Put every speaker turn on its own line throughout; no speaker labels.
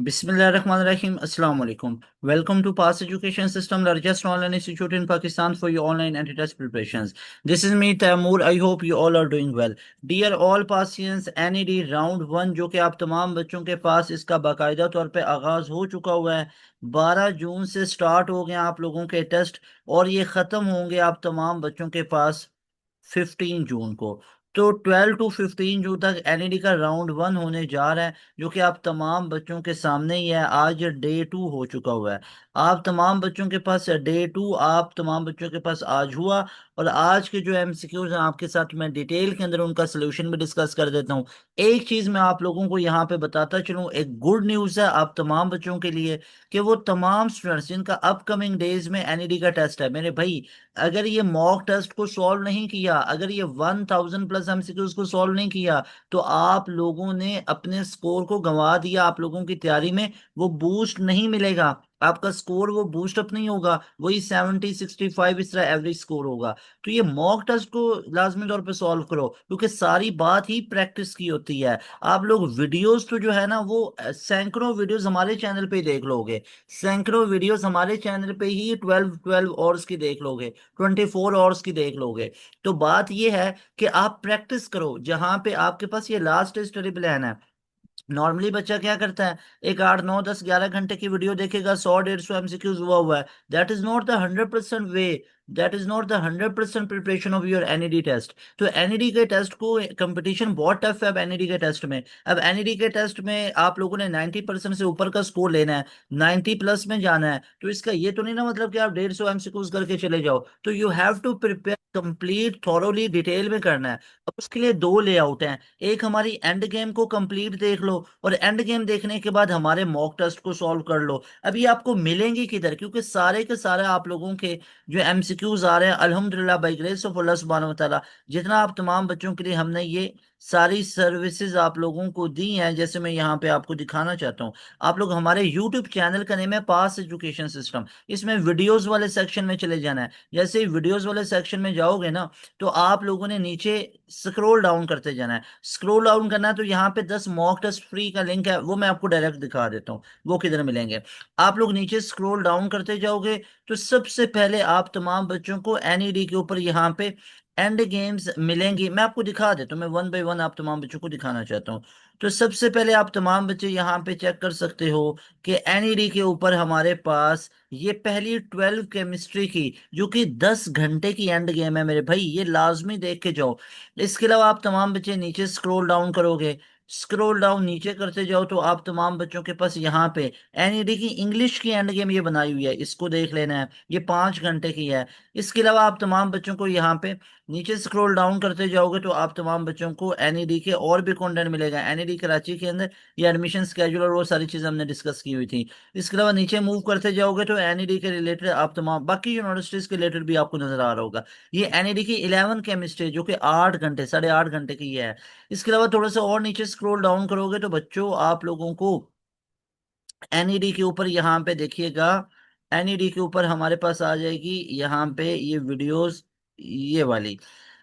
Bismillahirrahmanirrahim. Assalamu alaikum. Welcome to Pass Education System, largest online institute in Pakistan for your online anti-test preparations. This is me, Taimur. I hope you all are doing well. Dear all Pasians, NED Round 1 जो कि आप तमाम बच्चों के पास इसका बाकायदा तौर पे आगाज हो चुका हुआ है। 12 जून से स्टार्ट हो गए आप लोगों के टेस्ट और ये ख़त्म होंगे आप तमाम बच्चों के पास 15 जून को। तो 12 टू 15 जून तक एनईडी का राउंड 1 होने जा रहा है, जो कि आप तमाम बच्चों के सामने ही है। आज डे 2 हो चुका हुआ है। आप तमाम बच्चों के पास डे 2 आप तमाम बच्चों के पास आज हुआ। और आज के जो एमसीक्यूज हैं आपके साथ मैं डिटेल के अंदर उनका सोल्यूशन भी डिस्कस कर देता हूँ। एक चीज मैं आप लोगों को यहाँ पे बताता चलूँ, एक गुड न्यूज़ है आप तमाम बच्चों के लिए कि वो तमाम स्टूडेंट्स जिनका अपकमिंग डेज में एनईडी का टेस्ट है, मेरे भाई, अगर ये मॉक टेस्ट को सॉल्व नहीं किया, अगर ये 1000+ एमसीक्यूज को सॉल्व नहीं किया, तो आप लोगों ने अपने स्कोर को गंवा दिया। आप लोगों की तैयारी में वो बूस्ट नहीं मिलेगा, आपका स्कोर वो बूस्ट अप नहीं होगा, वही 70 65 इस तरह एवरेज स्कोर होगा। तो ये मॉक टेस्ट को लाजमी तौर पे सॉल्व करो, क्योंकि सारी बात ही प्रैक्टिस की होती है। आप लोग वीडियोस तो जो है ना वो सैकड़ों वीडियोस हमारे चैनल पे ही देख लोगे। सैकड़ों वीडियोस हमारे चैनल पे ही 12 12 आवर्स की देख लोगे, 24 आवर्स की देख लोगे। तो बात यह है कि आप प्रैक्टिस करो जहां पे आपके पास ये लास्ट स्टडी प्लान है। नॉर्मली बच्चा क्या करता है, एक 8 9 10 11 घंटे की वीडियो देखेगा, 100 150 एमसीक्यूज हुआ है। That is not the 100% way, that is not the 100% preparation of your NEET test. तो एनईडी के टेस्ट को कंपटीशन बहुत टफ है अब एनईडी के टेस्ट में। अब एनईडी के टेस्ट में आप लोगों ने 90% से ऊपर का स्कोर लेना है, 90+ में जाना है। तो इसका ये तो नहीं ना मतलब कि आप 150 एमसीक्यूज करके चले जाओ। तो you have to prepare complete thoroughly, detail में करना है। अब उसके लिए दो लेआउट हैं। एक हमारी एंड गेम को कंप्लीट देख लो, और एंड गेम देखने के बाद हमारे मॉक टेस्ट को सॉल्व कर लो। अभी आपको मिलेंगे किधर, क्योंकि सारे के सारे आप लोगों के जो एमसीक्यूज आ रहे हैं अल्हम्दुलिल्लाह बाई ग्रेस ऑफ अल्लाह सुब्हानहू व तआला, जितना आप तमाम बच्चों के लिए हमने ये सारी सर्विसेज आप लोगों को दी हैं, जैसे मैं यहाँ पे आपको दिखाना चाहता हूँ। आप लोग हमारे यूट्यूब चैनल का नेम है पास एजुकेशन सिस्टम, इसमें वीडियोस वाले सेक्शन में चले जाना है। जैसे ही वीडियोस वाले सेक्शन में जाओगे ना, तो आप लोगों ने नीचे स्क्रॉल डाउन करते जाना है। स्क्रॉल डाउन करना है तो यहाँ पे 10 मॉक टेस्ट फ्री का लिंक है, वो मैं आपको डायरेक्ट दिखा देता हूँ वो किधर मिलेंगे। आप लोग नीचे स्क्रॉल डाउन करते जाओगे तो सबसे पहले आप तमाम बच्चों को एनईडी के ऊपर यहाँ पे एंड गेम्स मिलेंगी। मैं आपको दिखा देता हूँ, मैं वन बाय वन आप तमाम बच्चों को दिखाना चाहता हूँ। तो सबसे पहले आप तमाम बच्चे यहाँ पे चेक कर सकते हो कि एनईडी के ऊपर हमारे पास ये पहली 12 केमिस्ट्री की, जो कि 10 घंटे की एंड गेम है मेरे भाई, ये लाजमी देख के जाओ। इसके अलावा आप तमाम बच्चे नीचे स्क्रॉल डाउन करोगे, स्क्रॉल डाउन नीचे करते जाओ तो आप तमाम बच्चों के पास यहाँ पे एनईडी की इंग्लिश की एंड गेम ये बनाई हुई है, इसको देख लेना है, ये 5 घंटे की है। इसके अलावा आप तमाम बच्चों को यहाँ पे नीचे स्क्रॉल डाउन करते जाओगे तो आप तमाम बच्चों को एनईडी के और भी कंटेंट मिलेगा। एनईडी कराची के अंदर ये एडमिशन स्केड्यूल और वो सारी चीजें हमने डिस्कस की हुई थी। इसके अलावा नीचे मूव करते जाओगे तो एनईडी के रिलेटेड आप तमाम बाकी यूनिवर्सिटीज के रिलेटेड भी आपको नजर आ रहा होगा। ये एनईडी की 11 केमिस्ट्री जो कि 8 घंटे 8.5 घंटे की है। इसके अलावा थोड़ा सा और नीचे स्क्रॉल डाउन करोगे तो बच्चों आप लोगों को एनईडी के ऊपर यहाँ पे देखिएगा, एनईडी के ऊपर हमारे पास आ जाएगी यहाँ पे ये वीडियोस, ये वाली।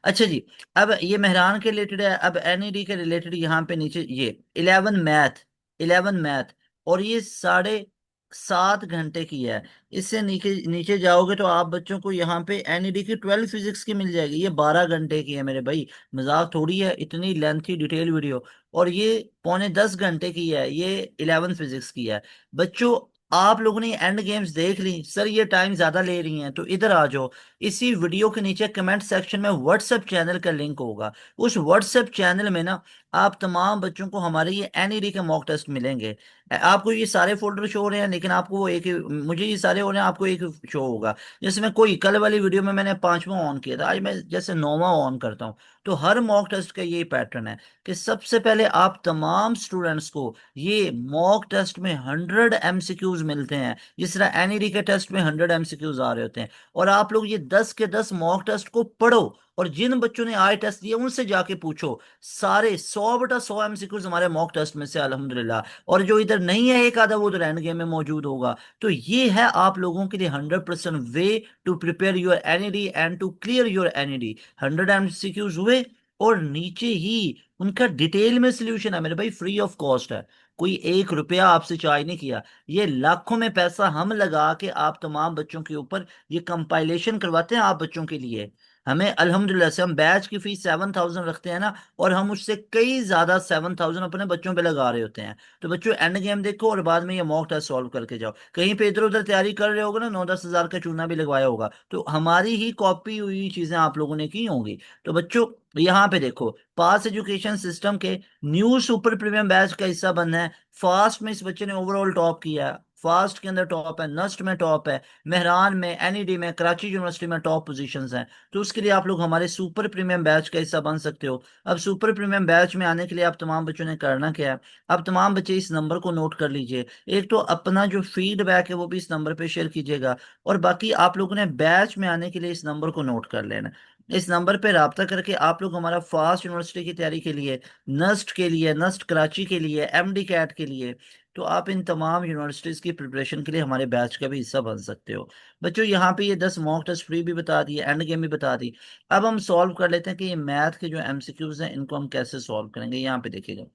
अच्छा जी, अब ये मेहरान के रिलेटेड है। अब एनईडी के रिलेटेड यहाँ पे नीचे ये 11 मैथ, 11 मैथ, और ये 7.5 घंटे की है। इससे नीचे नीचे जाओगे तो आप बच्चों को यहाँ पे एनईडी की 12 फिजिक्स की मिल जाएगी, ये 12 घंटे की है मेरे भाई। मजाक थोड़ी है, इतनी लेंथी डिटेल वीडियो। और ये पौने 10 घंटे की है, ये 11 फिजिक्स की है। बच्चों आप लोगों ने एंड गेम्स देख ली, सर ये टाइम ज्यादा ले रही हैं, तो इधर आ जाओ। इसी वीडियो के नीचे कमेंट सेक्शन में व्हाट्सएप चैनल का लिंक होगा। उस व्हाट्सएप चैनल में ना आप तमाम बच्चों को हमारे ये एनईडी के मॉक टेस्ट मिलेंगे। आपको ये सारे फोल्डर शो हो रहे हैं, लेकिन आपको वो एक मुझे ये सारे हो रहे हैं, आपको एक शो होगा। जैसे मैं कोई कल वाली वीडियो में मैंने 5वां ऑन किया था, आज मैं जैसे 9वां ऑन करता हूँ। तो हर मॉक टेस्ट का ये पैटर्न है कि सबसे पहले आप तमाम स्टूडेंट्स को ये मॉक टेस्ट में 100 एमसीक्यूज मिलते हैं, जिस तरह एनईडी के टेस्ट में 100 एमसीक्यूज आ रहे होते हैं। और आप लोग ये 10 के 10 मॉक टेस्ट को पढ़ो, और जिन बच्चों ने आई टेस्ट दिए उनसे जाके पूछो। सारे 100/100 एमसीक्यूज हमारे मॉक टेस्ट में से अल्हम्दुलिल्लाह। और जो इधर नहीं है एक आधा, वो तो एंड गेम में मौजूद होगा। तो ये है आप लोगों के लिए 100% way to prepare your NEET and to clear your NEET. 100 MCQs हुए, और नीचे ही उनका डिटेल में सोल्यूशन है मेरे भाई, फ्री ऑफ कॉस्ट है। कोई 1 रुपया आपसे चार्ज नहीं किया। ये लाखों में पैसा हम लगा के आप तमाम बच्चों के ऊपर ये कंपाइलेशन करवाते हैं आप बच्चों के लिए। हमें अल्हम्दुलिल्लाह से हम बैच की फीस 7,000 रखते हैं ना, और हम उससे कई ज्यादा 7,000 अपने बच्चों पे लगा रहे होते हैं। तो बच्चों एंड गेम देखो और बाद में ये मॉक टेस्ट सॉल्व करके जाओ। कहीं पे इधर उधर तैयारी कर रहे होगे ना, 9-10 हजार का चूना भी लगवाया होगा, तो हमारी ही कॉपी हुई चीजें आप लोगों ने की होंगी। तो बच्चों यहाँ पे देखो, पास एजुकेशन सिस्टम के न्यू सुपर प्रीमियम बैच का हिस्सा बनना है। फास्ट में इस बच्चे ने ओवरऑल टॉप किया है, फास्ट के अंदर टॉप है, नस्ट में टॉप है, मेहरान में, एनईडी में, कराची यूनिवर्सिटी में टॉप पोजीशंस हैं। तो उसके लिए आप लोग हमारे सुपर प्रीमियम बैच का हिस्सा बन सकते हो। अब सुपर प्रीमियम बैच में आने के लिए आप तमाम बच्चों ने करना क्या है, आप तमाम बच्चे इस नंबर को नोट कर लीजिए। एक तो अपना जो फीडबैक है वो भी इस नंबर पे शेयर कीजिएगा, और बाकी आप लोगों ने बैच में आने के लिए इस नंबर को नोट कर लेना। इस नंबर पे राब्ता करके आप लोग हमारा फास्ट यूनिवर्सिटी की तैयारी के लिए, नस्ट के लिए, नस्ट कराची के लिए, एमडी कैट के लिए, तो आप इन तमाम यूनिवर्सिटीज की प्रिपरेशन के लिए हमारे बैच का भी हिस्सा बन सकते हो। बच्चों यहाँ पे ये 10 मॉक टेस्ट फ्री भी बता दिए, एंड गेम भी बता दी। अब हम सॉल्व कर लेते हैं कि ये मैथ के जो एमसीक्यूज हैं इनको हम कैसे सॉल्व करेंगे। यहाँ पे देखिएगा,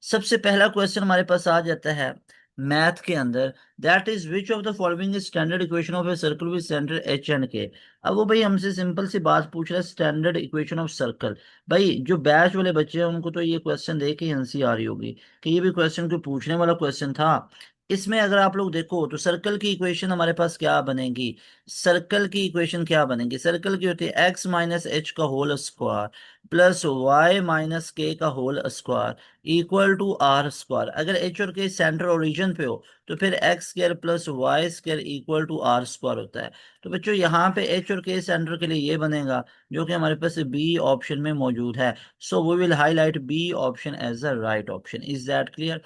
सबसे पहला क्वेश्चन हमारे पास आ जाता है मैथ के अंदर, that is which of the following is standard equation of a circle with centre H and के। अब वो भाई हमसे सिंपल सी बात पूछ रहा है, स्टैंडर्ड इक्वेशन ऑफ सर्कल। भाई जो बैच वाले बच्चे हैं उनको तो ये क्वेश्चन देख के हंसी आ रही होगी कि ये भी क्वेश्चन को पूछने वाला क्वेश्चन था। इसमें अगर आप लोग देखो तो सर्कल की इक्वेशन हमारे पास क्या बनेगी, सर्कल की इक्वेशन क्या बनेगी, सर्कल की होती है एक्स माइनस एच का whole square plus y minus k का whole square equal to r square. अगर एच और के सेंटर ओरिजिन पे हो तो फिर x square plus y square equal to r square होता है। तो बच्चों यहाँ पे एच और के सेंटर के लिए ये बनेगा जो कि हमारे पास बी ऑप्शन में मौजूद है। So we will highlight b option as the right option. Is that clear?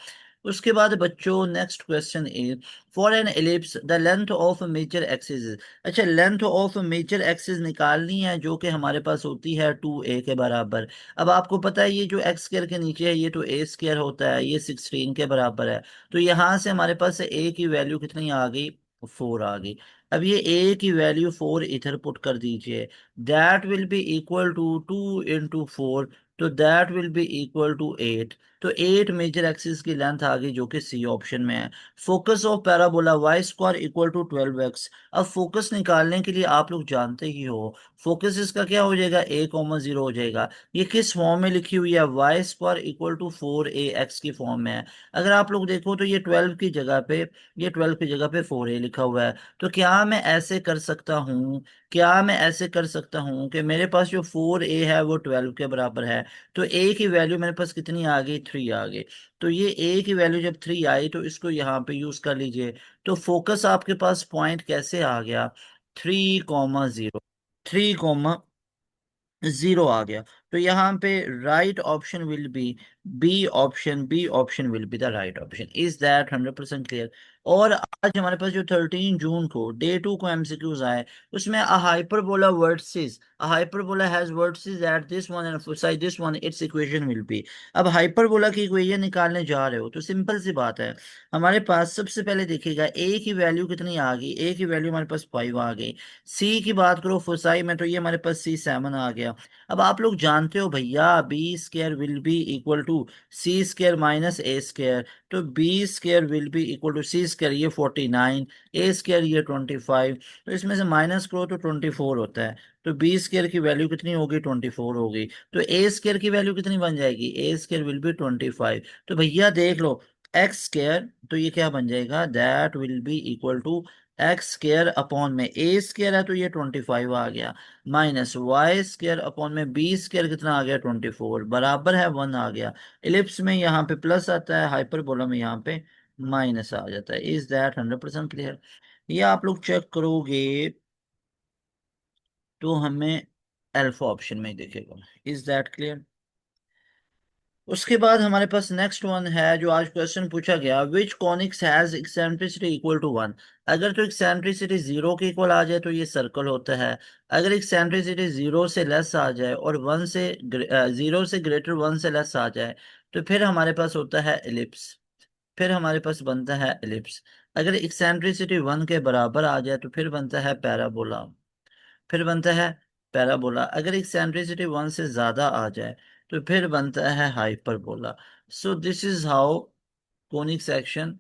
उसके बाद बच्चों next question is, for an ellipse the length of major axis. अच्छा, लेंथ ऑफ मेजर एक्सिस निकालनी है जो कि हमारे पास होती है 2a के बराबर। अब आपको पता है ये जो एक्स स्क्वायर के नीचे है ये तो ए स्क्वायर होता है, ये 16 के बराबर है। तो यहाँ से हमारे पास ए की वैल्यू कितनी आ गई, 4 आ गई। अब ये ए की वैल्यू 4 इधर पुट कर दीजिए, that will be equal to 2 into 4, तो that will be equal to 8। तो 8 मेजर एक्सिस की लेंथ आ गई जो कि सी ऑप्शन में है। Focus of parabola y square equal to 12x। अब फोकस निकालने के लिए आप लोग जानते ही हो, फोकस इसका क्या हो जाएगा, a,0 हो जाएगा। ये किस फॉर्म में लिखी हुई है, Y square equal to 4ax की फॉर्म में है। अगर आप लोग देखो तो ये 12 की जगह पे, ये 12 की जगह पे 4a लिखा हुआ है। तो क्या मैं ऐसे कर सकता हूँ, क्या मैं ऐसे कर सकता हूँ कि मेरे पास जो 4a है वो 12 के बराबर है, तो a की वैल्यू मेरे पास कितनी आ गई, 3 आ गई। तो ये a की वैल्यू जब 3 आई तो इसको यहाँ पे यूज कर लीजिए। तो फोकस आपके पास पॉइंट कैसे आ गया, 3,0, 3,0 आ गया। तो यहाँ पे right option will be b option, b option will be the right option. Is that 100% clear? और आज हमारे पास जो 13 जून को डे 2 को एमसीक्यूज आए, उसमें a hyperbola vertex, a hyperbola has vertex at this one and side this one, its equation will be. अब हाइपरबोला की इक्वेशन निकालने जा रहे हो तो सिंपल सी बात है, हमारे पास सबसे पहले देखिएगा ए की वैल्यू कितनी आ गई, ए की वैल्यू हमारे पास 5 आ गई। सी की बात करो फोसाई में तो ये हमारे पास C7 आ गया। अब आप लोग जानते हो भैया b square will be equal to c square minus a square. तो b square will be equal to c square ये 49, ए स्क्वायर ये 25, तो इसमें से माइनस करो तो 24 होता है। तो बी स्क्वायर की वैल्यू कितनी होगी, 24 होगी। तो ए स्क्वायर की वैल्यू कितनी बन जाएगी, ए स्क्वायर विल बी 25। तो भैया देख लो एक्स स्क्वायर, तो ये क्या बन जाएगा, that will be equal to x square upon में ए स्क्वायर है तो ये 25 आ गया, माइनस वाई स्क्वायर अपॉन में बी स्क्वायर कितना आ गया, 24 बराबर है 1 आ गया। इलिप्स में यहाँ पे प्लस आता है, हाइपरबोला में यहाँ पे माइनस आ जाता है। Is that 100% clear? ये आप लोग चेक करोगे तो हमें अल्फा ऑप्शन में ही दिखेगा। Is that clear? उसके बाद हमारे पास नेक्स्ट वन है जो आज क्वेश्चन पूछा गया, which conics has eccentricity equal to 1। अगर तो एक्सेंट्रिसिटी 0 के इक्वल आ जाए तो ये सर्कल होता है। अगर एक्सेंट्रिसिटी 0 से लेस आ जाए और 1 से 0 से ग्रेटर 1 से लेस आ जाए तो फिर हमारे पास होता है एलिप्स, फिर हमारे पास बनता है एलिप्स। अगर एक्सेंट्रिसिटी 1 के बराबर आ जाए तो फिर बनता है पैराबोला, फिर बनता है पैराबोला। अगर एक्सेंट्रिसिटी 1 से ज्यादा आ जाए तो फिर बनता है hyperbola. So this is how conic section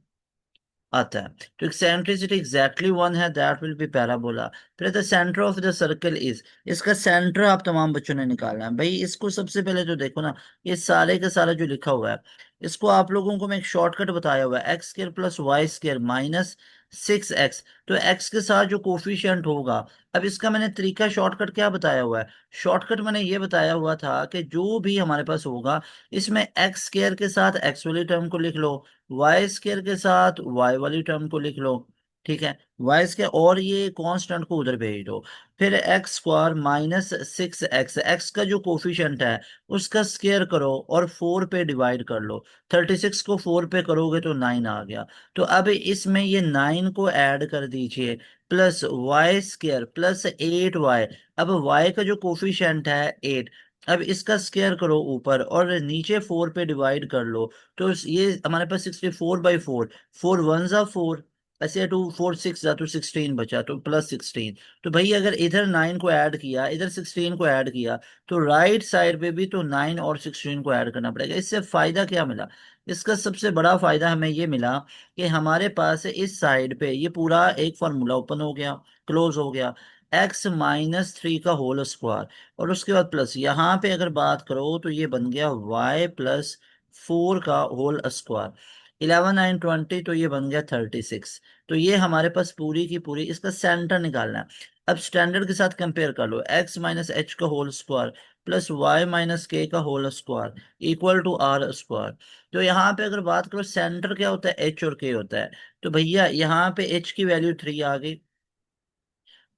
आता है। तो एक्सेंट्रिसिटी एग्जैक्टली 1 है, दैट विल बी पैराबोला। फिर the centre of the circle is, इसका सेंटर आप तमाम बच्चों ने निकालना है भाई। इसको सबसे पहले तो देखो ना, ये सारे का सारा जो लिखा हुआ है, इसको आप लोगों को मैं एक शॉर्टकट बताया हुआ है, x square plus y square minus 6x। तो x के साथ जो कोफिशिएंट होगा, अब इसका मैंने तरीका शॉर्टकट क्या बताया हुआ है, शॉर्टकट मैंने ये बताया हुआ था कि जो भी हमारे पास होगा, इसमें एक्स स्क्र के साथ x वाली टर्म को लिख लो, वाई स्क्र के साथ y वाली टर्म को लिख लो, ठीक है, वाई स्क्र और ये कांस्टेंट को उधर भेज दो। फिर x square minus 6x, x का जो कोफिशिएंट है उसका स्क्वायर करो और 4 पे डिवाइड कर लो। 36 को 4 पे करोगे तो 9 आ गया। तो अब इसमें ये 9 को ऐड कर दीजिए, plus y square plus 8y। अब y का जो कोफिशिएंट है 8, अब इसका स्क्वायर करो ऊपर और नीचे 4 पे डिवाइड कर लो। तो ये हमारे पास 64/4, 4 1 जा 4, ऐसे 2 4 6 जा तो 16 बचा, तो +16। तो भाई अगर इधर 9 को ऐड किया, इधर 16 को ऐड किया, तो राइट साइड पे भी तो 9 और 16 को ऐड करना पड़ेगा। इससे फायदा क्या मिला, इसका सबसे बड़ा फायदा हमें ये मिला कि हमारे पास इस साइड पे ये पूरा एक फार्मूला ओपन हो गया, क्लोज हो गया, x-3 का होल स्क्वायर, और उसके बाद प्लस यहाँ पे अगर बात करो तो ये बन गया y+4 का होल स्क्वायर, 11 9 20, तो ये बन गया 36। तो ये हमारे पास पूरी की पूरी इसका सेंटर निकालना है। अब स्टैंडर्ड के साथ कंपेयर कर लो, x-h का होल स्क्वायर प्लस y-k का whole square equal to r square. तो यहाँ पे अगर बात करो सेंटर क्या होता है, h और k होता है। तो भैया यहाँ पे h की वैल्यू 3 आ गई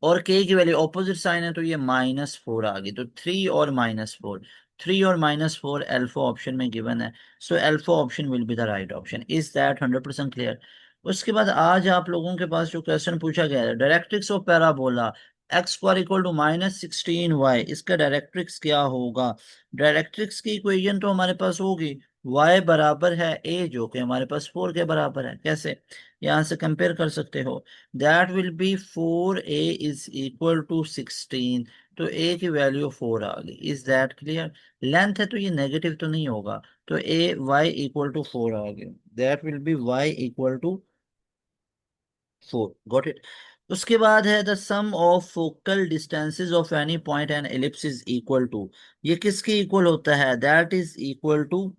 और k की वैल्यू ऑपोजिट साइन है, तो ये -4 आ गई। तो 3 और -4, 3 और -4 अल्फा ऑप्शन में गिवन है। So alpha option will be the right option. Is that 100% clear? उसके बाद आज आप लोगों के पास जो क्वेश्चन पूछा गया है, directrix of parabola x square equal to -16y, इसका डायरेक्ट्रिक्स क्या होगा। डायरेक्ट्रिक्स की इक्वेशन तो हमारे पास होगी y बराबर है a, जो कि हमारे पास 4 के बराबर है। कैसे, यहां से कंपेयर कर सकते हो, that will be 4a is equal to 16। तो a की वैल्यू 4 आ गई। Is that clear? लेंथ है तो ये नेगेटिव तो नहीं होगा, तो a y इक्वल टू 4 आ गई, that will be y equal to 4। Got it? उसके बाद है the sum of focal distances of any point and ellipse is equal to, ये किसके इक्वल होता है, that is equal to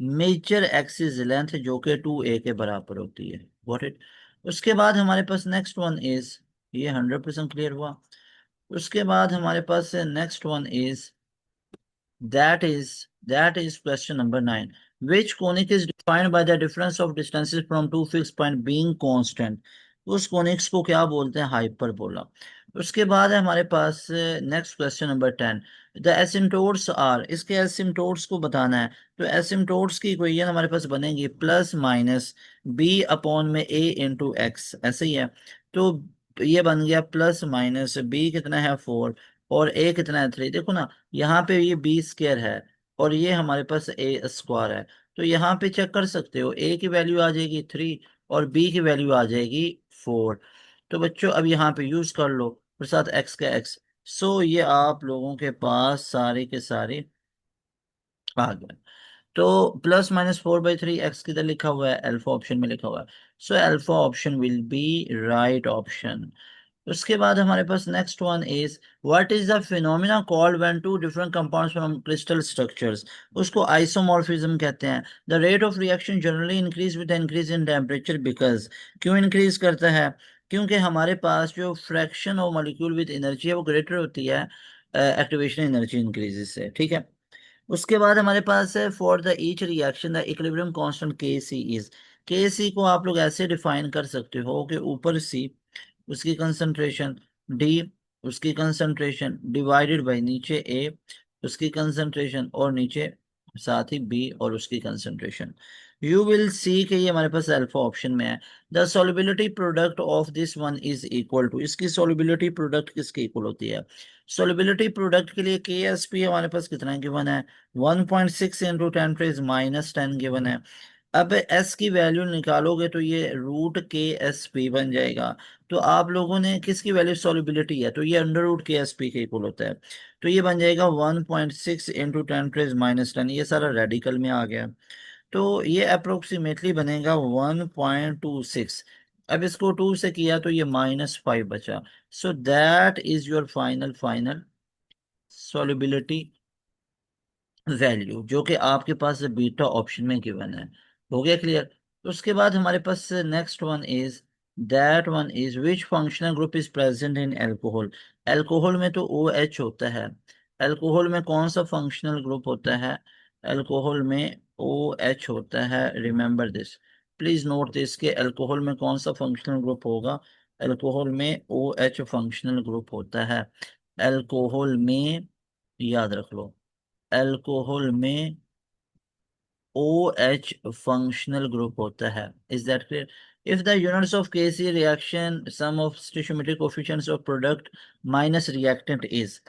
major axis length, जो कि 2a के बराबर होती है। Got it? उसके बाद हमारे पास नेक्स्ट वन इज, ये 100% क्लियर हुआ। उसके बाद हमारे पास next one is, that is question number 9, which conic is defined by the difference of distances from two fixed point being constant। उस कोनिक्स को क्या बोलते हैं, हाइपरबोला। उसके बाद है हमारे पास next question number 10, the asymptotes are, इसके एसिम्टोट्स को बताना है। तो एसिम्टोट्स की इक्वेशन हमारे पास बनेगी प्लस माइनस b/a × x, ऐसे ही है। तो ये बन गया प्लस माइनस b कितना है 4 और a कितना है 3। देखो ना, यहाँ पे ये बी स्क्वायर है और ये हमारे पास ए स्क्वायर है। तो यहाँ पे चेक कर सकते हो, ए की वैल्यू आ जाएगी 3 और बी की वैल्यू आ जाएगी 4। तो बच्चों अब यहाँ पे यूज कर लो और साथ एक्स का एक्स। सो ये आप लोगों के पास सारे के सारे आ गए। तो +-4/3 एक्स किधर लिखा हुआ है, अल्फा ऑप्शन में लिखा हुआ है। So alpha option will be right option. उसके बाद हमारे पास next one is, what is the phenomena called when two different compounds from crystal structures, उसको आइसोमॉर्फिज्म कहते हैं। The rate of reaction generally increase with increase in temperature because, क्यों increase करता है, क्योंकि हमारे पास जो fraction of molecule with energy है वो ग्रेटर होती है एक्टिवेशन एनर्जी इंक्रीजेस से, ठीक है। उसके बाद हमारे पास है for the each reaction the equilibrium constant के सी इज, के सी को आप लोग ऐसे डिफाइन कर सकते हो कि ऊपर सी, उसकी कंसंट्रेशन डी, उसकी कंसंट्रेशन डिवाइडेड बाय नीचे ए, उसकी कंसंट्रेशन और नीचे साथ ही बी और उसकी कंसंट्रेशन। यू विल सी कि ये हमारे पास अल्फा ऑप्शन में है। The solubility product of this one is equal to, इसकी सॉल्युबिलिटी प्रोडक्ट किसके इक्वल होती है, सॉल्युबिलिटी प्रोडक्ट के लिए के एस पी हमारे पास कितना गिवन है, 1.6 × 10⁻⁻10 गिवन है। अब एस की वैल्यू निकालोगे तो ये रूट के एस पी बन जाएगा। तो आप लोगों ने किसकी वैल्यू सॉल्युबिलिटी है, तो ये अंडर रूट के एस पी के इक्वल होता है। तो ये बन जाएगा 1.6 इंटू 10⁻⁻10, ये सारा रेडिकल में आ गया। तो ये अप्रोक्सीमेटली बनेगा 1.26। अब इसको 2 से किया तो ये -5 बचा। So that is your final solubility value, जो कि आपके पास बीटा ऑप्शन में गिवन है। हो गया क्लियर। उसके बाद हमारे पास next one is, that one is which functional group is present in alcohol. Alcohol में तो ओ एच होता है। अल्कोहल में कौन सा फंक्शनल ग्रुप होता है? अल्कोहल में ओ एच होता है। Remember this, please note this के अल्कोहल में कौन सा फंक्शनल ग्रुप होगा। अल्कोहल में ओ एच फंक्शनल ग्रुप होता है। अल्कोहल में, याद रख लो, अल्कोहल में ओ एच फंक्शनल ग्रुप होता है। Is that clear? If the units of KC reaction sum of stoichiometric coefficients of product minus reactant is,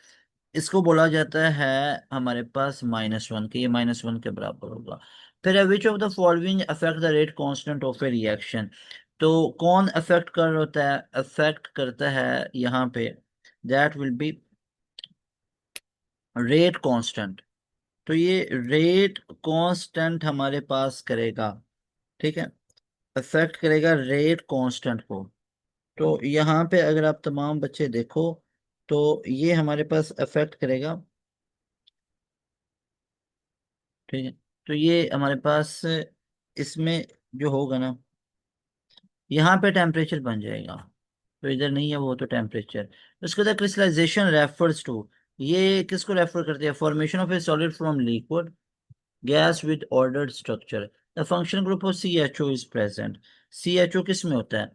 इसको बोला जाता है हमारे पास -1 के, ये -1 के बराबर होगा। फिर which of the following affect the rate constant of A reaction. तो कौन अफेक्ट कर होता है, अफेक्ट करता है यहाँ पे, that will B rate constant. तो ये रेट कांस्टेंट हमारे पास करेगा, ठीक है, अफेक्ट करेगा रेट कांस्टेंट को। तो यहाँ पे अगर आप तमाम बच्चे देखो तो ये हमारे पास अफेक्ट करेगा, ठीक है। तो ये हमारे पास इसमें जो होगा ना, यहाँ पे टेम्परेचर बन जाएगा। तो इधर नहीं है वो, तो टेम्परेचर। उसके बाद क्रिस्टलाइजेशन रेफर्स टू, ये किसको रेफर करते हैं? Formation of a solid from liquid gas with ordered structure. The function group of C H O is present. C H O किस में होता है?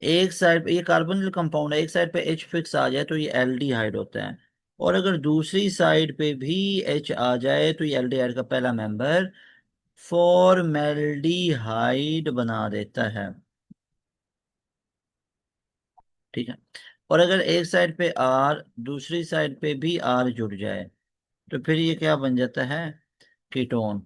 एक साइड पे ये कार्बोनिल कंपाउंड है, एक साइड पे एच फिक्स आ जाए तो ये एल्डिहाइड होता है। और अगर दूसरी साइड पे भी एच आ जाए तो ये एल्डिहाइड का पहला मेंबर फॉर्मेल्डिहाइड बना देता है, ठीक है। और अगर एक साइड पे आर, दूसरी साइड पे भी आर जुड़ जाए तो फिर ये क्या बन जाता है? कीटोन।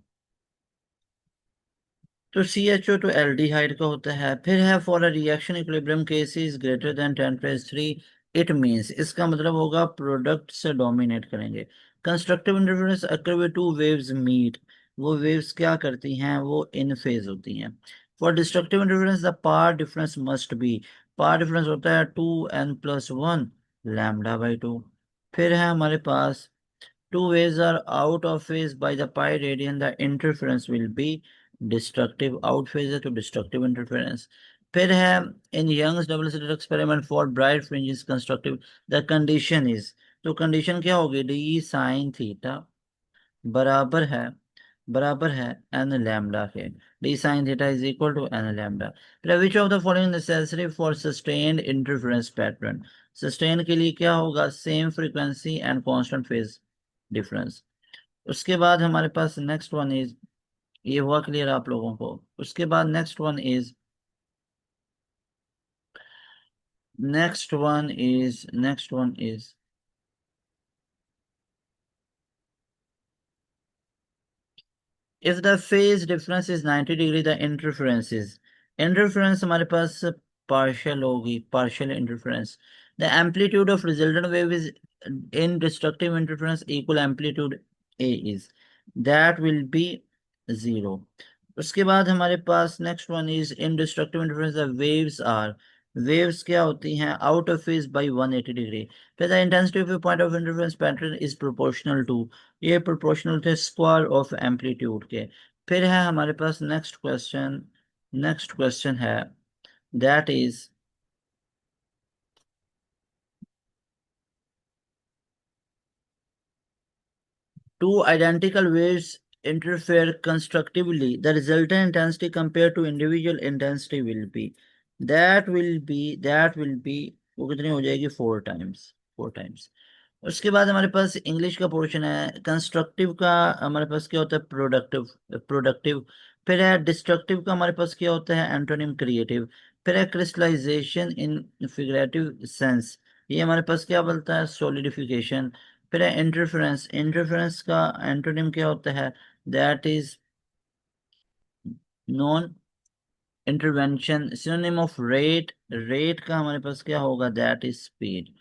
तो सी एच ओ तो एल्डिहाइड का होता है। फिर है for a reaction equilibrium cases greater than 10⁻³ it means, इसका मतलब होगा प्रोडक्ट से डोमिनेट करेंगे। Constructive interference occur way two waves meet, वो वेव्स क्या करती हैं? वो इन फेज होती हैं। For destructive interference the path difference must be, path difference होता है 2n+1 λ/2। फिर है हमारे पास two waves are out of phase by the pi radian, the interference will be destructive, out phase है तो destructive interference। फिर है in Young's double slit experiment for bright fringes constructive, the condition is, तो condition क्या होगी? d sin theta बराबर है n lambda के। d sin theta is equal to n lambda। फिर which of the following necessary for sustained interference pattern, sustain के लिए क्या होगा? same frequency and constant phase difference। उसके बाद हमारे पास नेक्स्ट वन इज, ये हुआ क्लियर आप लोगों को? उसके बाद next one is if the phase difference is 90 degree the interference is, interference हमारे पास पार्शियल होगी, partial interference. The amplitude of resultant wave is in destructive interference equal amplitude a is, that will be 0। उसके बाद हमारे पास next one is in destructive interference the waves are, waves क्या होती हैं? Out of phase by 180 degree. फिर the intensity of a point of interference pattern is proportional to, ये proportional the square of amplitude के। फिर है हमारे पास नेक्स्ट क्वेश्चन है, that is two identical waves interfere constructively, the resultant intensity compared to individual intensity will be, that will be वो कितनी हो जाएगी? 4 टाइम्स। उसके बाद हमारे पास इंग्लिश का पोर्शन है। कंस्ट्रक्टिव का हमारे पास क्या होता है? प्रोडक्टिव। फिर है डिस्ट्रक्टिव का हमारे पास क्या होता है? Antonym creative. फिर है क्रिस्टलाइजेशन इन फिगरेटिव सेंस, ये हमारे पास क्या बोलता है? सॉलिडिफिकेशन। फिर है इंटरफेरेंस, इंटरफेरेंस का एंटोनिम क्या होता है? That is non intervention, synonym of rate, rate का हमारे पास क्या होगा, दैट इज स्पीड।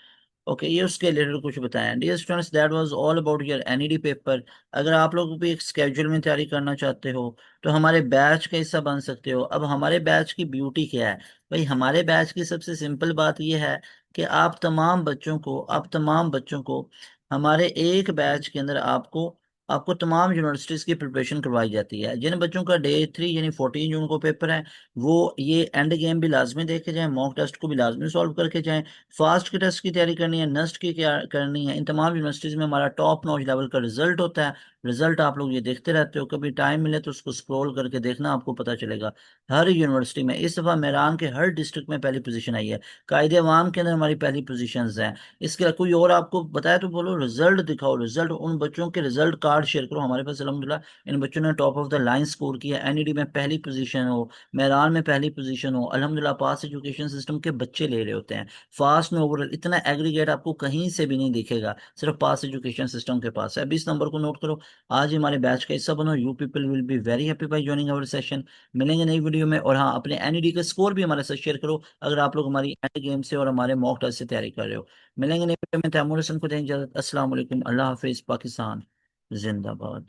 ओके, ये उसके रिलेटेड कुछ बताएं। Dear students, that was all about your NEET paper. अगर आप लोग भी एक स्केड्यूल में तैयारी करना चाहते हो तो हमारे बैच का हिस्सा बन सकते हो। अब हमारे बैच की ब्यूटी क्या है भाई, हमारे बैच की सबसे सिंपल बात यह है कि आप तमाम बच्चों को हमारे एक बैच के अंदर आपको आपको तमाम यूनिवर्सिटीज की प्रिपरेशन करवाई जाती है। जिन बच्चों का डे 3 यानी 14 जून को पेपर है, वो ये एंड गेम भी लाजमी देखे जाएं, मॉक टेस्ट को भी लाजमी सॉल्व करके जाएं। फास्ट के टेस्ट की तैयारी करनी है, नस्ट की क्या करनी है। इन तमाम यूनिवर्सिटीज में हमारा टॉप नॉच लेवल का रिजल्ट होता है। रिजल्ट आप लोग ये देखते रहते हो, कभी टाइम मिले तो उसको स्क्रॉल करके देखना, आपको पता चलेगा। हर यूनिवर्सिटी में इस दफा मेरान के हर डिस्ट्रिक्ट में पहली पोजीशन आई है। कायदे अवाम के अंदर हमारी पहली पोजीशंस हैं। इसके अलावा कोई और आपको बताया तो बोलो, रिजल्ट दिखाओ, रिजल्ट उन बच्चों के रिजल्ट कार्ड शेयर करो हमारे पास। अल्हम्दुलिल्लाह इन बच्चों ने top of the line score किया, एनईडी में पहली पोजीशन हो, मेरान में पहली पोजीशन हो। अल्हम्दुलिल्लाह पास एजुकेशन सिस्टम के बच्चे ले रहे होते हैं। फास्ट में ओवरऑल इतना एग्रीगेट आपको कहीं से भी नहीं दिखेगा, सिर्फ पास एजुकेशन सिस्टम के पास है। अब इस नंबर को नोट करो, आज ही हमारे बैच का हिस्सा बनो। You people will be very happy bye joining our session. मिलेंगे नई वीडियो में। और हाँ, अपने एनईडी का स्कोर भी हमारे साथ शेयर करो अगर आप लोग हमारी एंड गेम से और हमारे मॉक टेस्ट से तैयारी कर रहे हो। मिलेंगे नई वीडियो में। तैमूर हसन को दें इजाजत। अस्सलाम वालेकुम, अल्लाह हाफिज, पाकिस्तान जिंदाबाद।